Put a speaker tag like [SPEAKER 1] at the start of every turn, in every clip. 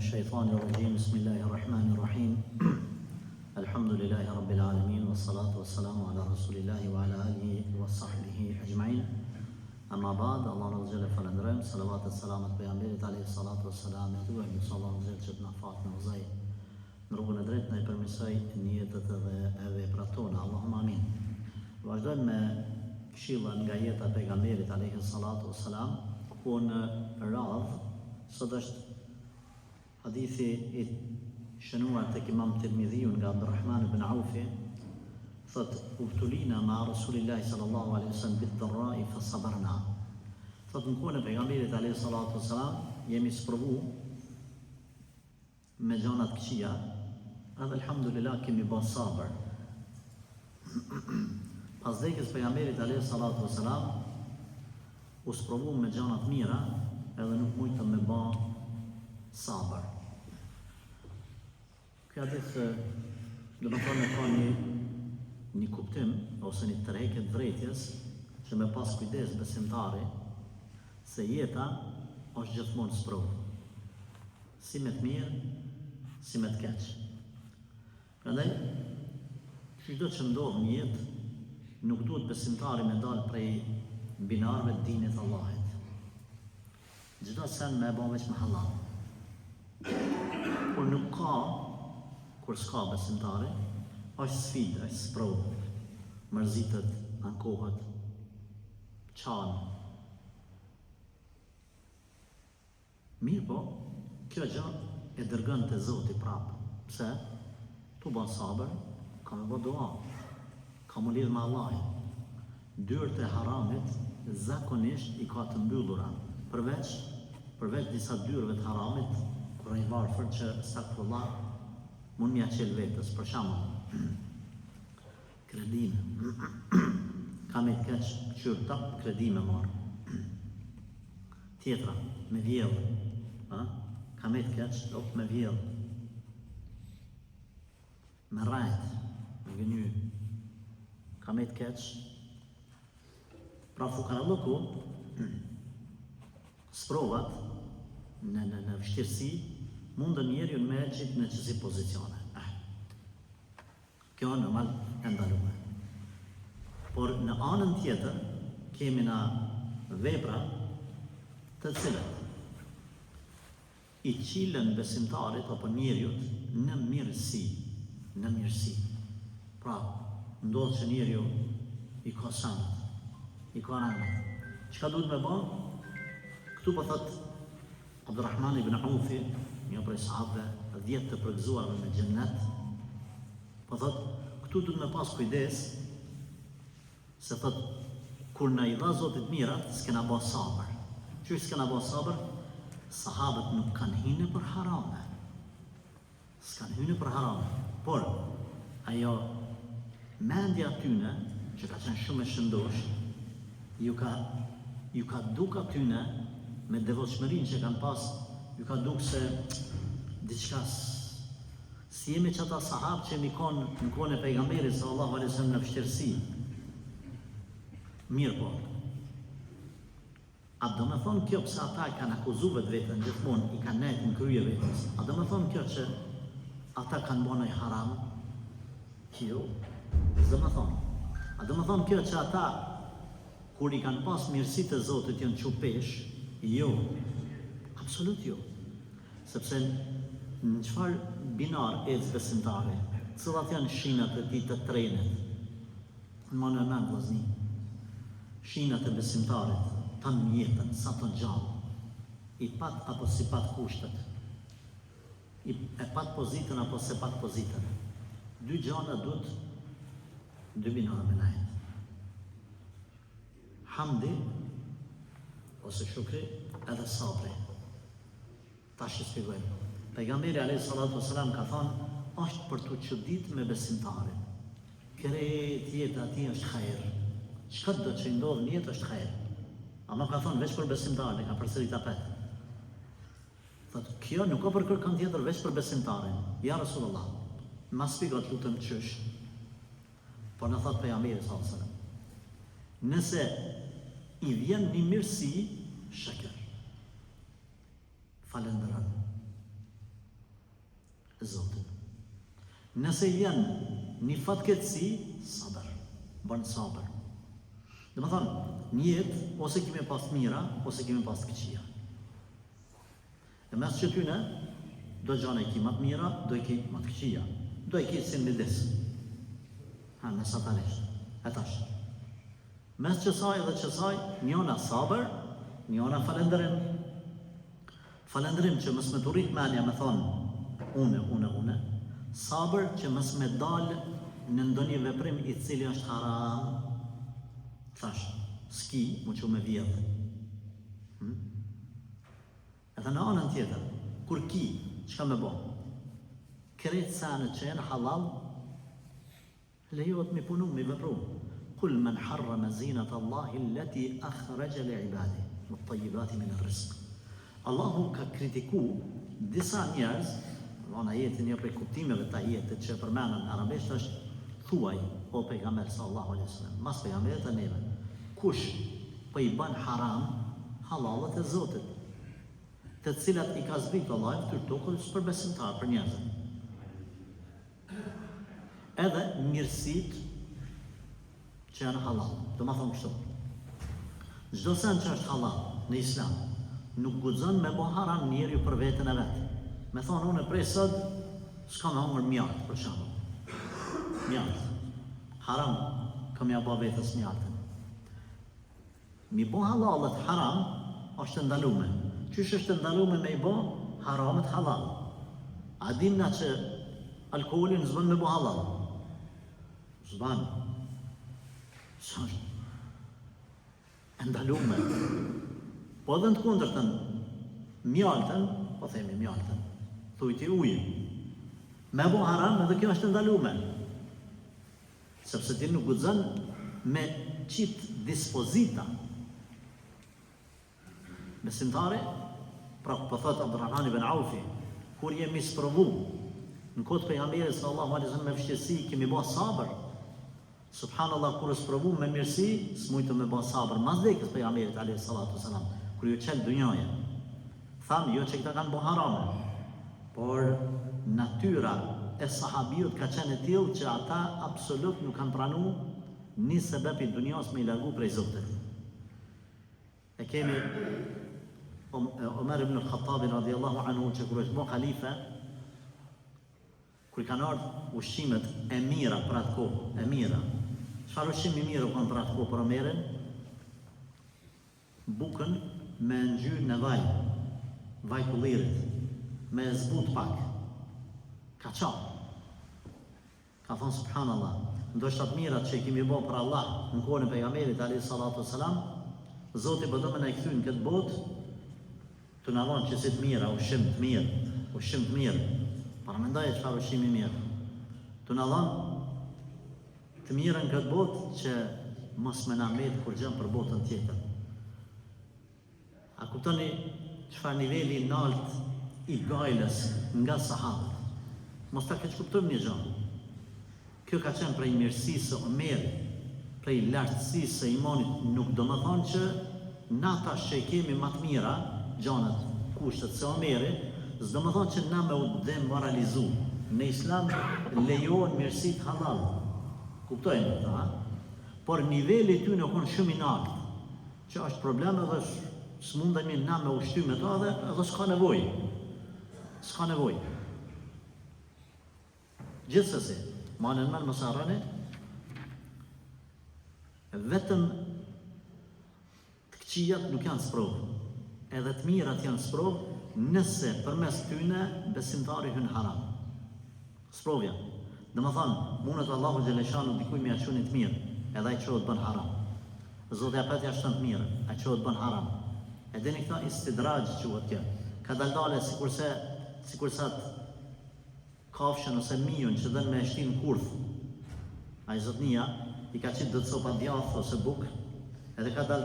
[SPEAKER 1] الشيطان الرجيم بسم الله الرحمن الرحيم الحمد لله رب العالمين والصلاة والسلام على رسول الله وعلى آله وصحبه أجمعين أما بعد الله عز وجل فلندرم صلوات السلامة بيامبيرت عليه الصلاة والسلام يتوه بس الله عز وجل që të na fat në vëzaj në rrugën e drejtë na I përmirësoj njetet edhe veprat tona Allahumma amin. Vazhdojmë me këshilla nga jeta e pejgamberit alayhi salatu wassalam ku në radhë sot është hadithi I shënuar tek Imam Tirmidhiu nga Abdurrahman ibn Aufi thot ubtulina ma Rasulillahi sallallahu alaihi wasallam bid-dharra'i fa sabarna. Thot në kohën e pejgamberit alayhi salatu wassalam jemi sprovu me gjëra të këqija edhe alhamdulillah kemi bën sabër. Pas vdekjes pejgamberit alayhi salatu wassalam u sprovu me gjëra të mira edhe nuk mujtëm me bën sabër. Kjo hadith do të thonë ka një kuptim ose një tërheqje të drejtjes që me pas kujdes besimtari se jeta është gjithmonë sprovë. Si me të mirë, si me të keq. Prandaj çdo që ndodh në jetë nuk duhet besimtari me dalë prej binarëve të dinit të Allahit. Çdo sen me bën veç me halal. Kur nuk ka, kur s'ka besimtari, është sfidë, është sprovë, mërzitet, ankohet, qanë. Mirë po, kjo gjë e dërgën të Zoti prapë. Pse? Tu bën sabër, ka me bë dua, ka mu lidh me Allahin. Dyert e haramit zakonisht I ka të mbyllura, përveç disa dyrëve të haramit, kur ai varfër që astaghfirullah mund m'ia qel vetës, për shembull, kredime. Ka me të keq qyrë tap, kredime marë. Tjetra, me vjellë. Ka me të keq, me vjellë. Me rajt, me gëny. Ka me të keq. Pra fukaralloku, sprovat, në vështirësi, mundën njeriu me gjithë në qësi pozicione. Kjo normal e ndalume. Por në anën tjetër, kemi na vepra të cilat I qilen besimtarit apo njeriut në mirësi. Pra, ndodhë që njeriu I ka sanët, I ka rënët. Çka duhet me bën? Këtu po thot Abdurrahman ibn Aufi, një prej sahabëve 10 të përgëzuarve me xhennet, po thot, këtu duhet me pas kujdes, se thot, kur na I dha Zoti të mirat, s'kena bë sabër. Qysh s'kena bë sabër? Sahabët nuk kanë hyrë për harame. S'kanë hyrë për harame. Por, ajo mendja tyne, që ka qenë shumë e shëndosh, ju ka duk atyne me devotshmërinë që kanë pas, ju ka duk se diçka si jemi që ata sahabë që jemi konë në kohën e pejgamberit sallallahu alaihi wasallam në vështirësi. Mirë po. A do me thonë kjo pëse ata kanë akuzu vetë vetën gjithmonë, I kanë nejtë në krye vetës. A do me thonë kjo që ata kanë bënë haram? Kjo, s'do me thonë. A do me thonë kjo që ata kur I kanë pas mirësitë e Zotit janë qupesh? Jo, absolut jo. Sepse në çfarë binar ecë besimtari, cilat janë shinat e tij të trenit. Në mënyrë më vëzni. Shinat e besimtarit tanë jetën, sa të gjallë. I pat apo si pat kushtet. E pat pozitën apo se pat pozitën. Dy gjana duhet dy binara me najtë. Hamdi ose shukri edhe sabri. Tash I shpjegojmë. Pejgamberi alayhi salatu wasalam ka thënë, është për të çudit me besimtarin. Krejt jeta ati është hajër. Çka do të ndodhë në jetë është hajër. Allah ka thënë veç për besimtarin, ka përsërit tapet. Thotë, kjo nuk ka për kërkën tjetër veç për besimtarin. Ja Rasulullah, ma shpjegot lutem çysh. Por në thotë pejgamberi sallallahu alaihi wasallam, nëse I vjen një mirësi, shakër. Falendëran. Nëse vjen një fatkeqësi, sabër, bën sabër. Dhe më thonë, një jetë, ose kemi pas të mira, ose kemi pas të këqija. Dhe mes që tyne, do gjane i ki më të mira, do i ki më të këqija. Do i ki si në midis. Mesatarisht, e tash. Mes qësaj dhe qësaj, njona sabër, njona falendërim. Falendërim që mës me të rrit menja me thonë, une. Sabër që mës me dalë në ndonjë veprim i cili është haram. Thash, s'ki, mu që me vjetë. Edhe në anën tjetër, kur ki, qka me bo? Kretë sanë që jenë halal, lejohet mi punu, mi vepru. Kull men harrama zinat Allahi allati akhraja li ibadi, më të tajibati min rizq. Allahu ka kritiku disa njerëz, në ajetin një prej kuptimeve të ajetit që përmenën në arabisht është thuaj, o pejgamber sallallahu alaihi wasallam, mas pejgamberit e neve, kush po i bën haram halalet e Zotit, të cilat i ka zbritur Allahu këtyre tokës për besimtar, për njerëzit. Edhe mirësit që janë halal. Do ma thonë kështu. Çdo sen që është halal në Islam, nuk guxon me bo haram njeriu për veten e vet. Me thonë unë prej sot s'kam hangër mjalt, për shembull. Mjalt. Haram kam ja bë vetes mjaltën. Mi bo halalet haram është ndalume. Qysh është ndalume me i bo haramet halal? A dim na që alkoolin s'bën me bo halal? Zban, s'është ndalume. Po edhe në të kundërtën, mjaltën, po themi mjaltën, thujti ujë, me bo haram edhe kjo është ndalume. Sepse ti nuk guxon me qitë dispozita. Besimtari, pra po thot Abdurrahman ibn Aufi, kur jemi sprovu, në kohë të pejgamberit sallallahu alaihi wasallam me vështirësi, kemi bë sabër. Subhanallahu, kur sprovu me mirësi, s'mujtë me bë sabër. Mas dekës pejgamberit alayhi salatu wasalam, kur ju çel dunjaja. Tham jo që këta kanë bë harame, por natyra e sahabiut ka qenë e tillë që ata absolut nuk kanë pranu një sebeb i dunjas me i largu prej Zotit. E kemi Omer ibn al-Khattabi radiallahu anhu që kur është bo khalife, kur kanë ardhur ushqimet e mira për atë kohë, e mira. Çfarë ushqimi i mirë kanë për atë kohë për Omerin? Bukën me ngjyrë në vaj kullirit, me zbut pak. Ka thonë subhanallah, ndoshta të mirat që i kemi bë për Allah në kohën e pejgamberit alayhi salatu wasalam, Zoti po do më na i kthyn këtë botë të na dhon që si të mira, ushqim të mirë. Para mendoje çfarë ushqimi i mirë. Të na dhon të mirën këtë botë që mos më na mbet kur gjën për botën tjetër. A kuptoni çfarë niveli i lartë i gajlës nga sahabët? Mos ta keq kuptojmë një gjë. Kjo ka qenë prej mirësisë së Omerit, prej lartësisë së imanit, nuk do më thonë që na tash që i kemi më të mira, gjanat, kushtet se Omeri, s'do më thonë që na me u demoralizu. Në Islam lejohen mirësit halal. Kuptojnë këta, ha? Por niveli ty në konë shumë i lartë, që është problem edhe s'mundemi na me ushty me ta edhe s'ka nevoj. Gjithsesi, malën men mos harroni, vetëm të këqijat nuk janë sprovë, edhe të mirat janë sprovë, nëse përmes tyne besimtari hyn haram. Sprovja. Dhe më thanë, mundet Allahu Gjeleshanu dikuj me aqunit mirë, edhe ai qohet bën haram. Zotë apet jashtë të mirë, ai qohet bën haram. E dini këta istidraj quhet kjo. Ka daldale sikurse atë kafshën ose mijun që dhen me shtin kurth. Ai zotnia i ka qitë dëtë sopa djath ose buk, edhe ka dal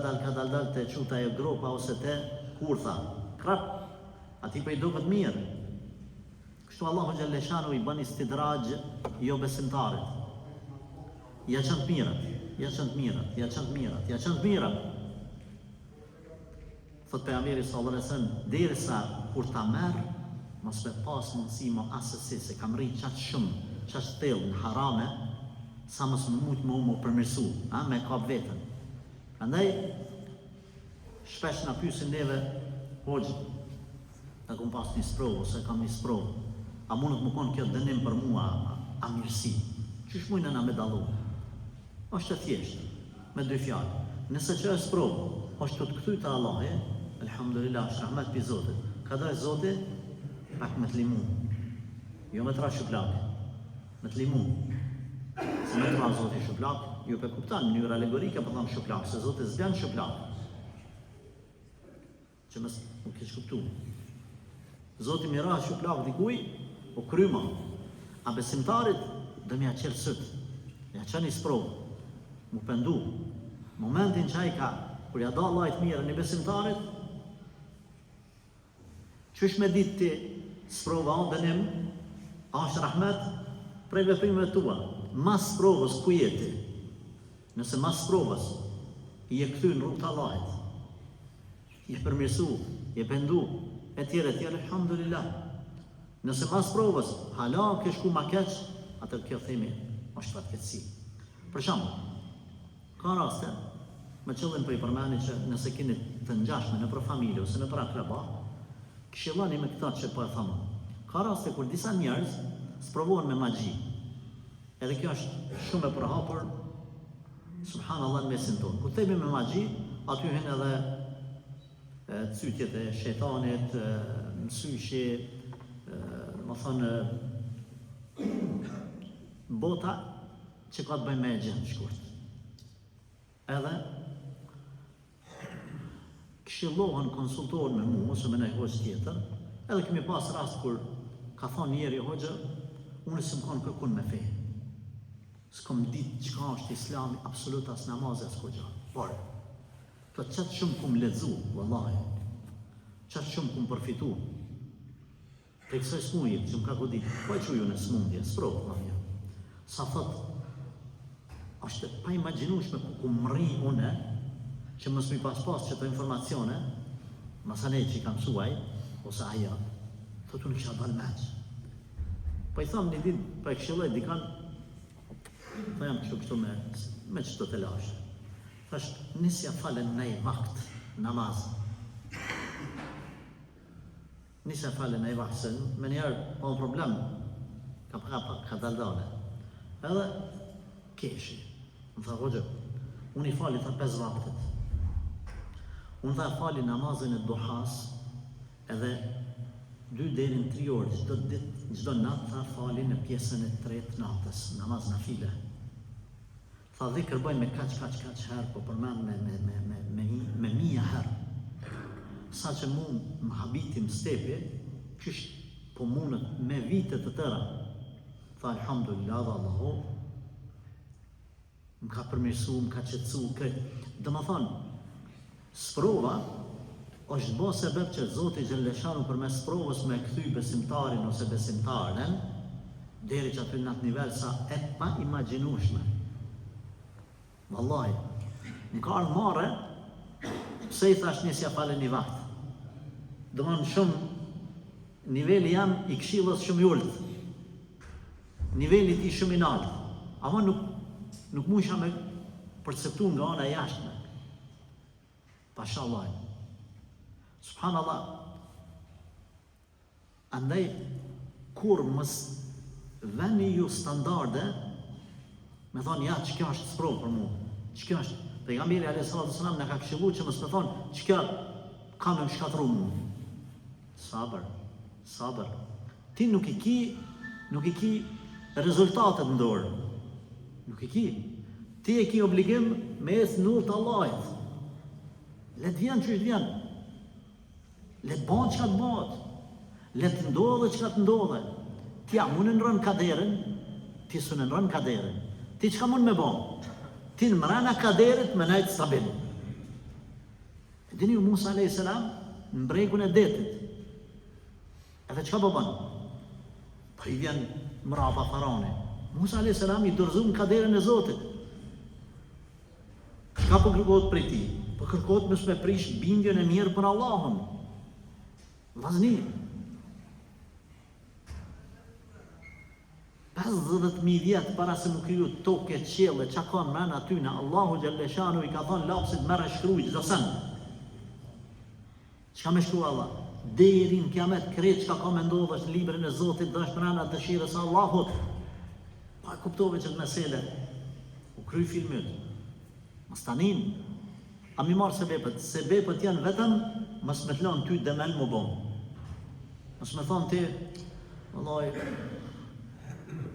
[SPEAKER 1] të quta e gropa ose të kurtha. Krap, ati për i duket mirë. Kështu Allahu Gjelleshanu i bën istidraj jo besimtarit. Ja qënë të mirat. Thot pejgamberi sallallahu alaihi wasallam, derisa kur ta merr mos me pas mundësi më asësi se kam rritë qatë shumë, qatë thellë në harame, sa mos më mujtë më përmirësu, me kap vetën. Andaj, shpesh në pysin neve, hoxhë, e kom pas një sprovë, ose kam një sprovë, a mundet më konë kjo dënim për mua, a mirësi, qysh mujnë na me dalu? Është të thjeshtë, me dy fjallë. Nëse që është sprovë, është të këthuj të Allahi, elhamdulillah, është rahmet për Zotit. Ka dojë Zotit, pak me të limu. Jo me tra shuplak, me të limu. Se me tra Zotit shuplak, ju pe kuptan, në njërë alegorike për thamë shuplak, se Zotit zbjan shuplak. Që mësë u keq kuptu. Zotit mira shuplak dikuj, o kryma. A besimtarit, dhe mja qelë sëtë, ja që një sprovë, mu pendu. Momentin që a i ka, kur ja da lajt mirë një besimtarit, qysh me ditë ti sprova o dënim, a është rahmet, prej veprimeve tua, mas sprovës ku jeti, nëse mas sprovës, i e këthy në rrugë të Allahit, i e përmirësu, i e pendu, e tjere, alhamdulillah. Nëse mas sprovës, hala ke shku ma keq, atër kjo themi, është fatkeqësi. Për shembull, ka raste, me qëllim për i përmeni që nëse keni të ngjashme në për familje ose në për akraba, këshilloni me këta që po e thamë. Ka raste kur disa njerëz sprovohen me magji. Edhe kjo është shumë e përhapur, subhanallah, në mesin tonë. Kur themi me magji, aty hyn edhe cytjet e shejtanit, mësyshi, më thonë, bota që ka të bëjmë me e gjenë shkurt. Edhe këshillohen, konsultohen me mu, ose me nej hoqë tjetër, edhe kemi pas rast kur ka thonë njeri hoqë, unë së më konë kërkun me fejë. S'kom ditë qka është islami, absolut as namazë as kogja. Por, të qatë shumë kum ledzu, vëllahi, qatë shumë kum përfitu, të kësaj smujit që më ka godit, po e që ju në smundje, s'provë, vëllahi. Sa thotë, është pa imaginushme ku mri une, që mësë mi pas që të informacione, masanej që i kam suaj, ose aja, thotë unë kisha dalë meqë. Pa i thamë një din, pa i këshilloj dikan, pa jam kështu me që të të lashë. Thash, nisja falen nej vakt, namaz. Nisja falen nej vakt, se me njerë pa në problem, ka daldane. Edhe, keshi. Më tha, hoqë, unë i fali tha 5 vaktet. Unë tha fali namazin e duhas, edhe 2 deri në 3 orë, çdo natë tha fali në pjesën e 3 natës, namaz në file. Tha dhikër bëjnë me kaq herë, po përmen me 1000 herë. Sa që mund më habitim stepi, qysh po mundët me vite të tëra. Tha, alhamdulillah dhe Allahu, më ka përmirësu, më ka qetësu, kretë. Dhe më thonë, sprova është bo sebeb që Zoti Gjellëshanu për me sprovës me këthy besimtarin ose besimtaren, deri që aty në atë nivel sa e pa imaginushme. Wallahi, më ka arë mare, pse i thash njësja fale një vakt. Dhe më në shumë, niveli jam i këshillës shumë i ullët. Niveli ti shumë i naltë. Ama nuk mu isha me perceptu nga ona jashtme. Pasha Allah. Subhanallah. Andaj, kur mës veni ju standarde, me thonë, ja, që kjo është sprovë për mu, që kjo është, pejgamberi a.s. në ka këshillu që mës me thonë, që kjo ka me më shkatru mu. Sabër. Ti nuk i ki rezultatet në dorë. Nuk i ki. Ti e ki obligim me esë në urtë Allahit. Letë vjen që është vjen. Letë banë që ka të batë. Letë ndodhe që ka të ndodhe. Ti a mund në nërën kaderin, ti së në nërën kaderin. Ti që ka mund me banë? Ti në mërana kaderit me najtë stabil. E dini ju Musa a.s. në bregun e detit. Edhe që ka po banë? Po i vjen mrapa farani. Musa a.s. i dorëzum në kaderin e Zotit. Ka po kërkohet për ti? Po kërkohet mësë me prish bindjen e mirë për Allahun. Vazni. 50.000 vjetë para se më kriju toke, qelle, që ka në mena tyne, Allahu Gjelleshanu i ka thonë lapsit merë shkruj çdo sen. Çka me shkru Allah? Deri në kiamet kretë çka ka me ndodhë është librin e Zotit dhe është mrena dëshirës Allahut. Pa kuptove që të mesele, u kry filmit, mos tanin, a mi marë sebepët janë vetëm, mos me t'lonë ty demel më bon. Mos me thonë ti, vëllaj,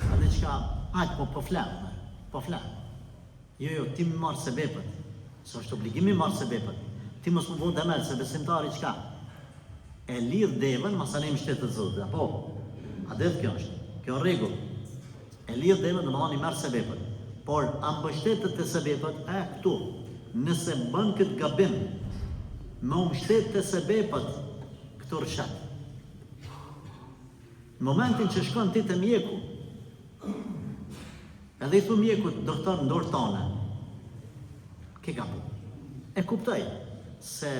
[SPEAKER 1] a dhe qka, hajtë po flemë. Jo, ti mi marë sebepët, se është obligimi marë sebepët. Ti mos më bo demel, se besimtari qka? E lidh devën, masanim shtetë të Zotit, apo? A dhe kjo është, kjo regull. E lidh devën, dhe më dhani merë sebepët. Por, a mbështetët të sebepët, këtu, nëse bën këtë gabim, me mbështetë të sebepët, këtu rëshet. Në momentin që shkon ti të mjeku, edhe i thu mjekut, doktor, ndorë tane, ke gabu. E kuptoj, se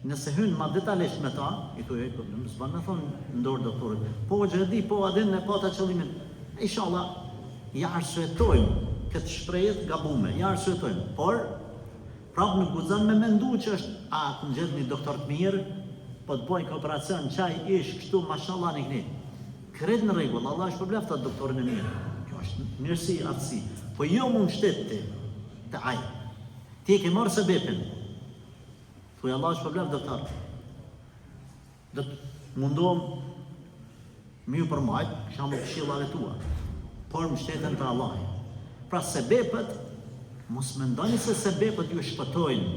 [SPEAKER 1] nëse hynë ma detalisht me ta, i thu, më s'ban me thonë ndorë doktorit, po që e di, po adin në pata qëllimin, inshallah, ja arsuetojmë këtë shprejet gabume, ja arsuetojmë, por, prapë nuk guxon me mendu që është, a, të në gjithë një doktor të mirë, po të bojnë kooperacion, qaj ish, kështu, mashallah një këni. Kred në regull, Allah është përbleft atë doktorin e mirë. Kjo është mirësi, aftësi. Po jo mund shtetë ti, të ajë. Ti e ke marë sebepin. Thuj Allah është përbleft doktor. Dhe të mundohëm mi ju përmajt, kësha më këshillave tua. Por më shtetën të Allah. Pra sebepet, mos me ndoni se sebepet ju shpëtojnë.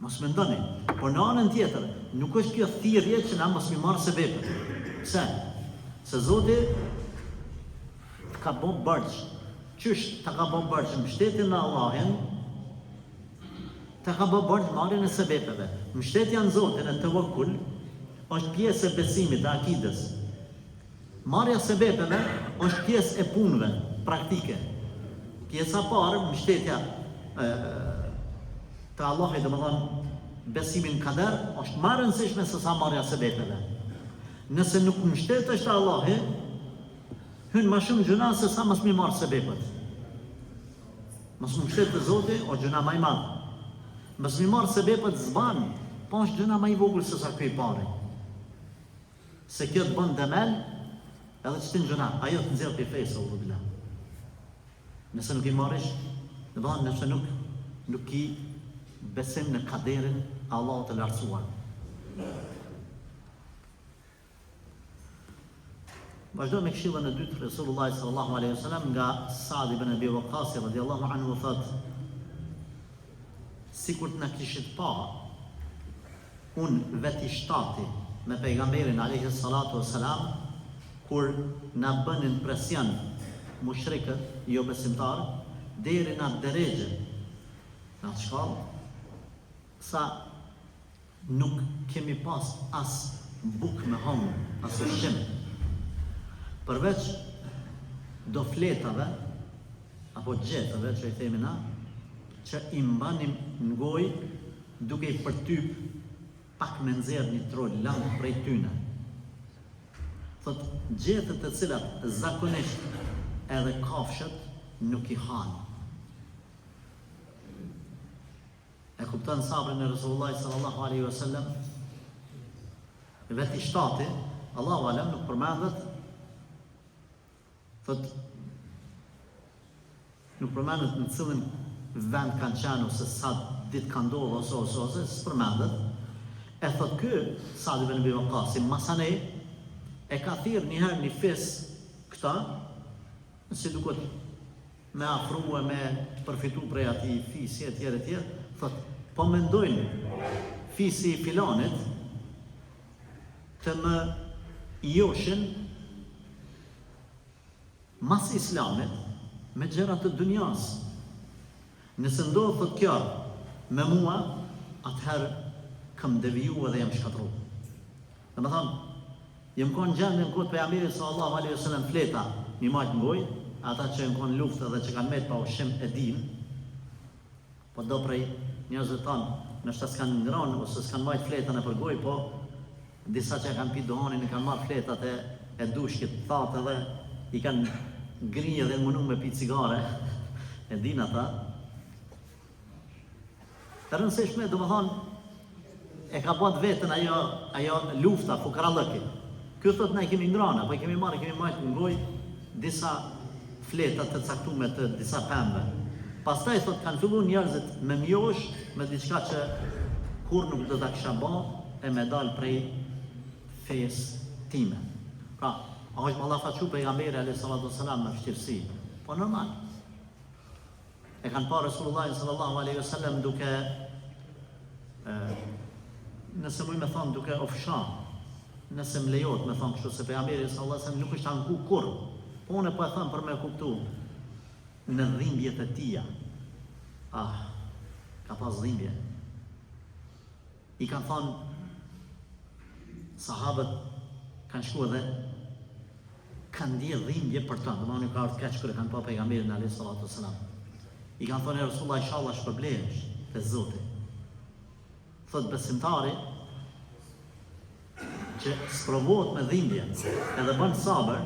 [SPEAKER 1] Mos me ndoni. Por në anën tjetër, nuk është kjo thirrje që na mos mi marë sebepet. Pse? Se Zoti ka bo bërgjë. Qysh ta ka bo bërgjë? Mbështetjen në Allahin, ta ka bo bërgjë marrjen e sebepeve. Mbështetja në Zotin e tewakkul është pjesë e besimit, e akidës. Marrja sebepeve është pjesë e punëve praktike. Pjesa parë, mbështetja të Allahit, dhe më thonë, besimin kader, është më e rëndësishme se sa marrja sebepeve. Nëse nuk mbështet është Allahi, hynë ma shumë gjuna se sa mos mi marrë sebepet. Mos më mbështet të Zoti, o gjuna ma i madhë. Mos mi marrë sebepet zbanë, po është gjuna ma i vogël se sa këj pare. Se kjo të bënë demel, edhe që ti në gjuna, ajo të nëzirë për fejse, o dhubila. Nëse nuk i marrish, dhe bënë nëse nuk i besim në kaderin Allah të lartësuar. Vazhdo me këshillën e dytë Resulullah sallallahu alaihi wasallam nga Sa'd ibn Abi Waqqas radhiyallahu anhu thot: sikur të na kishit pa unë veti shtati me pejgamberin alaihi salatu wassalam kur na bënin presion mushrikët jo besimtarë deri në atë deregje, në atë shkallë, sa nuk kemi pas as buk me hongë, as ushqim. Përveç do fletave, apo gjetave, që i themi na, që i mbanim në gojë duke i përtyp pak me nxerr një troll lang prej tyne. Thot, gjetët të cilat zakonisht edhe kafshët nuk i hanë. E kupton sabrin e Resulullah sallallahu alaihi wasallam, veti shtati, Allahu alem nuk përmendet, thot, nuk përmendet në cilin vend kanë qenë ose sa ditë kanë ndodhur ose s'përmendet. E thot ky Sa'd ibn Abi Waqqas masanej e ka thirr një herë një fis këta, si duket me afrua, me përfitu prej atij fisi e tjerë, thot, po mendojnë fisi i filanit të më joshin mas islamit me gjërat të dunjas. Nëse ndodhë thot kjo me mua, atëherë kam deviju edhe jam shkatru. Dhe me thonë, jem konë gjendë në kotë pejgamberi sallallahu alaihi wasallam fleta, një majtë në gojë, ata që jem konë luftë dhe që kanë metë pa ushqim e din, po do prej njerëzve tanë, nështë s'kanë ngronë ose s'kanë majtë fletën e për gojë, po disa që kanë pi dohanin e kanë marrë fletat e dushkit, thatë edhe i kanë grije dhe mënu me pi cigare, e din ata. Të rëndësishme, do më thonë, e ka bët vetën ajo lufta, fukarallëki. Kjo thot ne kemi ngrana, po kemi majtë në gojë disa fletat të caktume të disa pembe. Pastaj thot kanë fillu njerëzit me mjosh, me diçka që kur nuk do ta kisha bë e me dal prej fesë time. Pra, është ballafaqu pejgamberi alayhis salam me vështirësi, po normal. E kanë parë Resulullah sallallahu alaihi wasallam duke nëse më thonë duke ofshan, nëse më lejohet me thonë kështu se pejgamberi sallallahu alaihi wasallam nuk është anku kurrë. Po unë po e them për me kuptu në dhimbjet e tija. Ka pas dhimbje. I kanë thonë sahabët kanë shku edhe kanë ndje dhimbje për të, domethënë ka ardhur keq kur e kanë pa pejgamberin alayhis salatu wasalam. I kanë thonë Resulullah inshallah shpërblehesh te Zoti. Thot besimtari që sprovohet me dhimbje edhe bën sabër,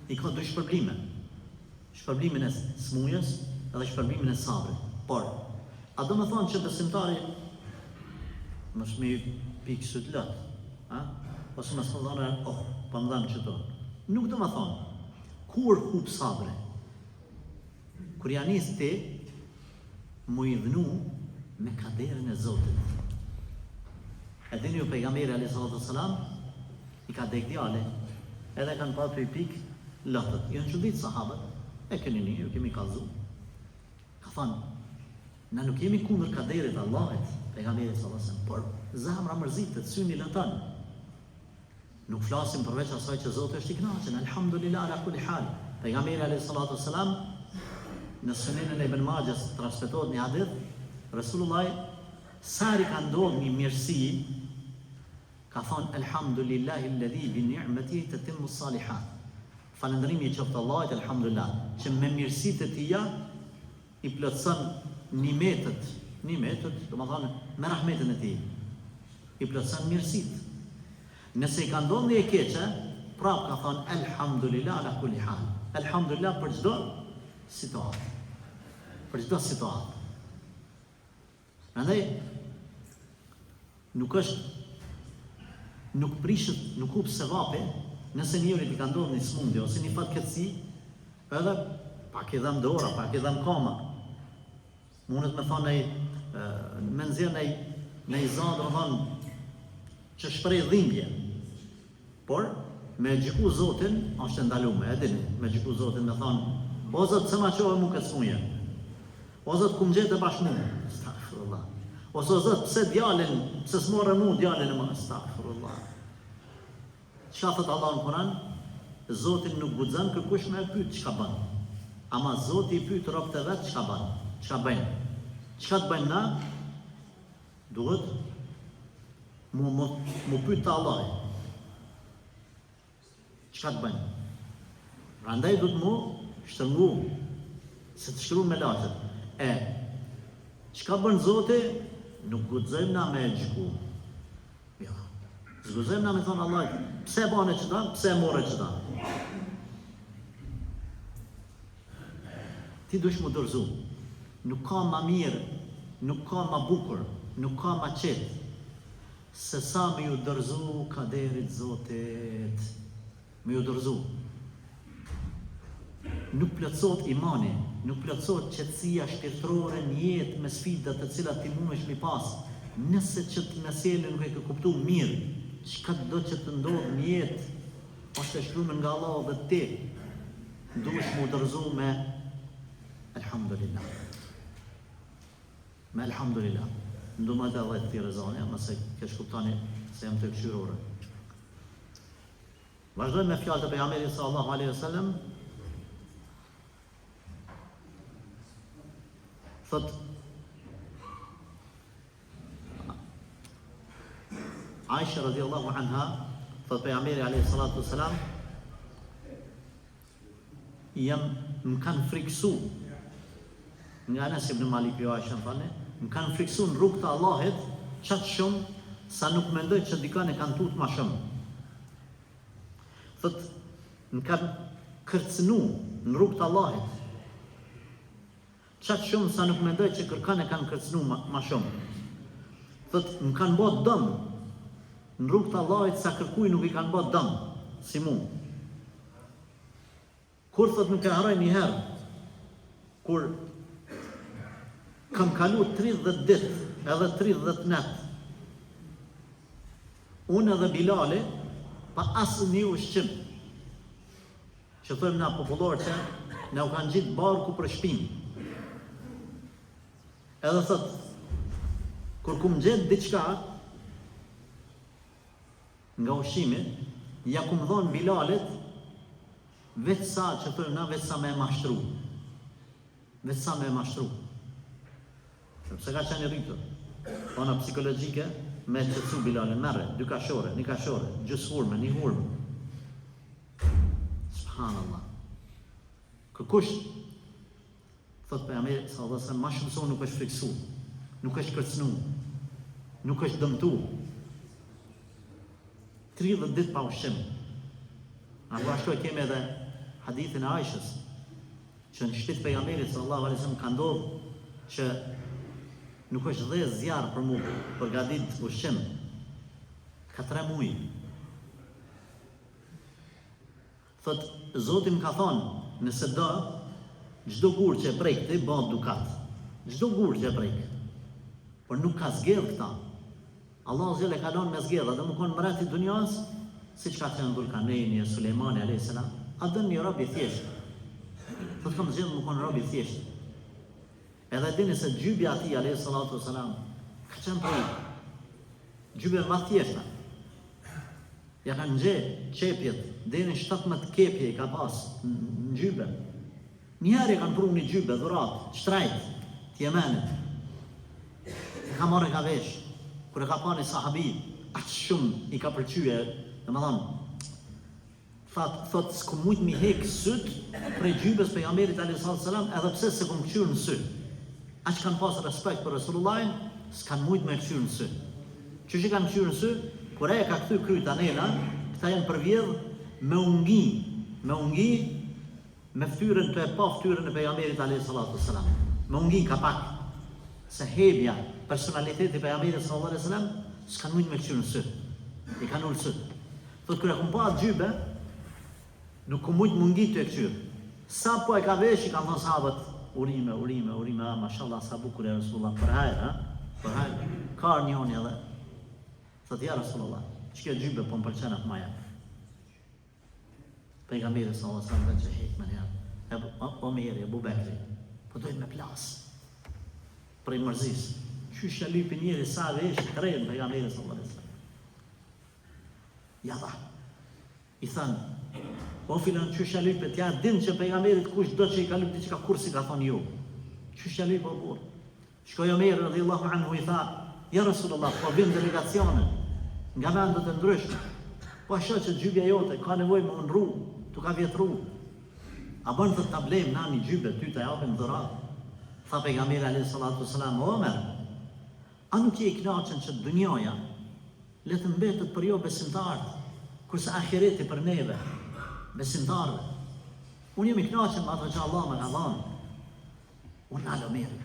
[SPEAKER 1] i ka dy shpërblime. Shpërblimin e smujës edhe shpërblimin e sabrit. Por, a do me thonë që besimtari mos me pikë së të lëtë, ose mos më thonë, pa më dhamë qëto. Nuk do me thonë, kur hub sabri, kur janë nisë ti, mu i dhnu me kaderin e Zotit. E dini ju pejgamberi alayhis salatu wassalam i ka dek djali, edhe kanë pa për i pikë lëtët. Janë çudit sahabët, e keni një, ju kemi kallzu. Ka thënë, na nuk jemi kundër kaderit Allahit, pejgamberi sallallahu alaihi wasallam, por zemra mërzitet, syni lëton. Nuk flasim përveç asaj që Zoti është i kënaqur, alhamdulillah ala kulli hal. Pejgamberi alayhis salatu wassalam në Sunenin e Ibn Majahs transmetohet një hadith, Resulullah sari ka ndodhur një mirësi, ka thonë alhamdulillahi alladhi bi ni'matihi tatimmu s-salihat. Falëndrimi i qoftë Allahit, alhamdulillah, që me mirësitë e tija i plotson nimetet, domethënë me rahmetin e tij. I plotson mirësitë. Nëse i ka ndodhur një e keqe, prap ka thonë alhamdulillah ala kulli hal. Alhamdulillah për çdo situatë. Për çdo situatë. Andaj nuk prishet, nuk hub sevapi, nëse njëri i ka ndodhur një smundje ose një fatkeqësi, edhe pak i dham dora, pak i dham koma. Mundet me thonë me nxjerr në i zonë, domethënë që shpreh dhimbje. Por me xhiku Zotin është ndaluar, e dini, me xhiku Zotin me thonë, o Zot, pse ma çove mua këtë smundje? O Zot, ku më gjetë bashkë mua? Astaghfirullah. Ose o Zot, pse s'morë mua djalin e më? Astaghfirullah. Çka thot Allah në Kur'an? Zoti nuk guxon kërkush me pyet çka bën. Ama Zoti i pyet robët e vet çka bën. Çka bëjnë? Çka të bëjnë na? Duhet mu pyet të Allahi. Çka të bëjnë? Prandaj duhet mu shtrëngu, se të shkruan me laçet. Çka bën Zoti? Nuk guxojmë na me xhiku. Jo. Zguzojmë na me thonë Allah, pse bane qëta, pse more qëta. Ti dush mu dorëzu. Nuk ka ma mirë, nuk ka ma bukur, nuk ka ma qetë, se sa me ju dorëzu kaderit Zotit. Me ju dorëzu. Nuk plotësohet imani, nuk plotësohet qetësia shpirtërore në jetë me sfidat të cilat ti mundesh mi pas. Nëse që të meselën nuk e ke kuptu mirë, çka do që të ndodhë në jetë, është e shkruar nga Allah dhe ti, duhesh mu dorëzu me alhamdulillah. Me alhamdulillah. Ndumë të dhe të tjere zone, ama se kesh kuptani se jam të këshyrore. Vazhdojmë me fjallë të pejgamberit sallallahu alaihi wasallam. Thot Aisha radhiyallahu anha, thot pejgamberi alayhi salatu wasalam, më kanë friksu, nga Anas ibn Malik jo Aisha më falni, më kanë friksu në rrugë të Allahit qatë shumë sa nuk mendoj që dikën e kanë tut ma shumë. Thot në kanë kërcënu në rrugt të Allahit. Qatë shumë sa nuk mendoj që kërkan e kanë kërcënu ma shumë. Thot, më kanë bërë dëm në rrugt të Allahit sa kërkuj nuk i kanë bërë dëm, si mu. Kur thot nuk e haraj një herë, kur kam kalu 30 dit edhe 30 net, unë edhe Bilali, pa asë një ushqim, që thëmë na popullor që ne u kanë gjitë barku për shpinë. Edhe thot, kur kum gjetë diçka nga ushqimi, ja kum dhonë Bilalit, vetë sa që thëmë na, vetë sa me e mashtru. Vetë sa me e mashtru. Sepse ka qenë rritur. Ona psikologjike, me qëtësu Bilalin, merre, 2 kashore, 1 kashore, gjysë hurme, 1 hurme. Subhanallah. Kërkush, thot pejgamberi sallallahu alaihi wasallam, ma shumë se nuk është friksu, nuk është kërcënu, nuk është dëmtu. 30 ditë pa ushqim. Apo ashtu e kemi edhe hadithin e Aishës, që në shtëpinë e pejgamberit sallallahu alaihi wasallam ka ndodhur që nuk është dhe zjarë për mu përgatit ushqim. Ka 3 muaj. Thot, Zoti më ka thonë, nëse do, çdo gur që e prek ti bëhet dukat. Çdo gur që e prek. Por nuk ka zgjedh këta. Allah zgjelle ka lënë me zgjedha, dhe më konë mërati dunjas, si që ka qenë Dhulkarnejni, Sulejmani a.s. A dënë një rob i thjesht. Thot, kam zgjedhë më konë rob i thjesht. Edhe dini se gjybja ati, a.s. ka qenë për i. Gjybja ma thjeshta. Ja ka nxe qepjet, dini 17 kepje i ka pas në gjybe. Njerë i kanë pru një gjybe, dhurat, shtrajt, t'jemenit. E ka marrë ka vesh, kër e ka pa një sahabi, atë shumë i ka përqyje, dhe më thonë, thot, s'ku mujt mi hek syt prej gjybes pejgamberit a.s. edhe pse se kom këqyrë në sy. Aq kanë pas respekt për Resulullahin, s'kan mujt me këqyrë në sy. Qysh i kanë këqyrë në sy? Kur e ka këthy kryt anela, këta janë përvjedh me ungi, me ftyrën të e pa ftyrën e pejgamberit a.s. Me ungi ka pak, se hebja, personaliteti e pejgamberit a.s. s'kan mujt me këqyrë në sy. I kanë ullë sy. Thot, kër e kum pa atë gjybe, nuk kum mujt mungi të e këqyrë. Sa po e ka vesh, i kanë thonë sahabët, urime, mashallah, sa bukur e Rasulullah, për hajrë, për hajrë, ka njoni edhe. Thot, ja Rasulullah, që kjo gjybe po më përqenë atë maja. Pejgamberi sallallahu alaihi wasallam që hekme një, Omeri, Abu Bekri, po dojnë me plas, prej mërzis. Qyshja lypi njeri sa vesh, krejnë pejgamberi sallallahu alaihi wasallam. Ja dha, i thënë, o filan qyshja lypi, t'ja din që pejgamberit kush do që i ka lypi që ka kursi ka thonë ju. Qyshja lypi o kur. Shkoj Omeri radhiyallahu anhu i tha, ja Rasulullah, po vim delegacionin, nga vendet e ndryshme. Po asho që gjybja jote ka nevoj me unru, tu ka vjetru. A bënë të tablem na një gjybe, ty të japim dhërat. Tha pejgamberi alayhi salatu wasalam, Omer, a nuk je i knaqen që dunjoja le të mbetet për jo besimtarët, kurse ahireti për neve, besimtarëve. Unë jam i knaqen me ato që Allah më ka dhënë. Unë nalë Omeri,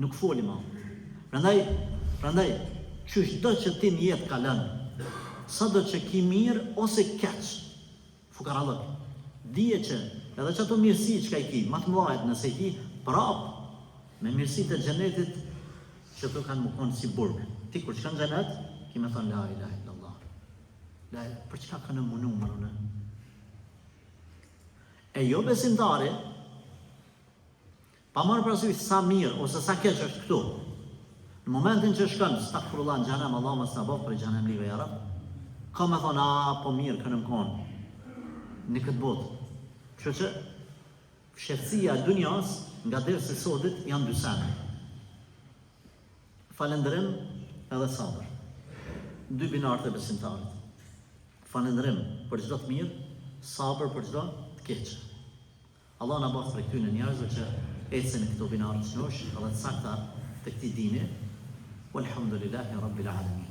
[SPEAKER 1] nuk foli ma. Prandaj, qysh do që ti një jetë ka lënë, sa do që ki mirë ose keq, fukarallëk, dije që edhe që ato mirësi që ka i ki, ma të mlajt nëse i ki, prap, me mirësi të gjenetit, që të kanë më konë si burgë. Ti kur që kanë gjenet, ki me thonë, la ilaha illallah. Për çka kanë më numër, e jo besimtari, pa marrë parasysh sa mirë, ose sa keq është këtu. Në momentin që shkën, stakfirullah në xhenem, Allah më s'nabov për xhenem live ja Rab, ka me thonë, po mirë, kënë më konë, në këtë botë. Që që fshehtësia e dunjas, nga derë se sotit, janë 2 sene. Falendrim edhe sabër. 2 binarët e besimtarit. Falendrim për çdo të mirë, sabër për çdo të keq. Allah na bëft për këtyre njerëzve që ecën këto binarë të shnosh, edhe të sakta të këtij dini. Walhamdulillahi rabbil alamin.